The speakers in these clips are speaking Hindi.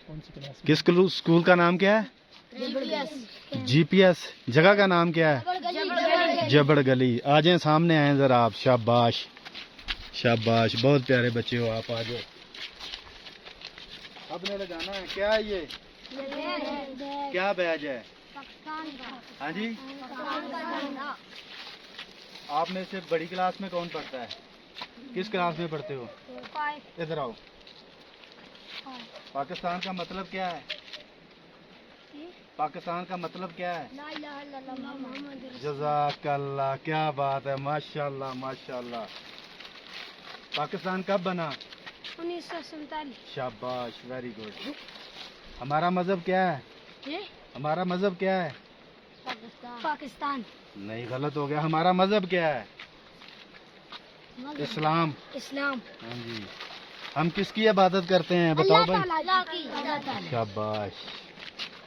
कौन सी क्लास? किस स्कूल का नाम क्या है? जीपीएस। जगह का नाम क्या है? जबड़ गली। आ जाए सामने आए जरा आप। शाबाश शाबाश, बहुत प्यारे बच्चे हो आप। आ जाओ। अब ने लगाना है क्या है ये? क्या बैज है? हाँ जी। आप में से बड़ी क्लास में कौन पढ़ता है? किस क्लास में पढ़ते हो? इधर आओ। पाकिस्तान का मतलब क्या है? पाकिस्तान का मतलब क्या है? जज़ाकल्लाह, क्या बात है, माशाल्लाह माशाल्लाह। पाकिस्तान कब बना? 1947। शाबाश, वेरी गुड। हमारा मजहब क्या है? हमारा मजहब क्या है? पाकिस्तान। नहीं, गलत हो गया। हमारा मजहब क्या है? इस्लाम। इस्लाम। हाँ जी। हम किसकी इबादत करते हैं बताओ भाई? अल्लाह की। शाबाश।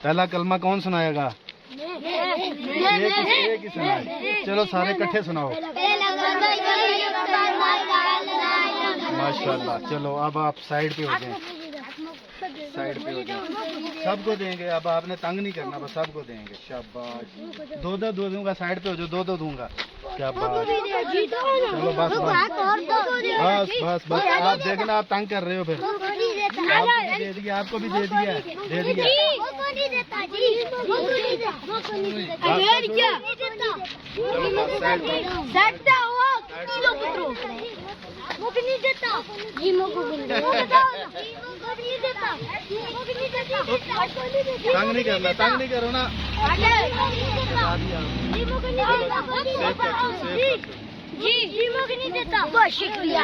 पहला कलमा कौन सुनाएगा? एक ही सुनाए। चलो सारे इकट्ठे सुनाओ। माशाल्लाह। चलो अब आप साइड पे हो जाए। साइड पे हो जाए। सबको देंगे, अब आपने तंग नहीं करना, बस सबको देंगे। शाबाश। दो दूंगा। साइड पे हो जाओ। दो दूंगा। शाबाश। चलो बस बस बस बस। आप देखना, आप तंग कर रहे हो फिर। आपको भी दे दिया, आपको भी दे दिया। दे दिया। तंग नहीं करना, तंग नहीं करो ना। जी, बहुत शुक्रिया।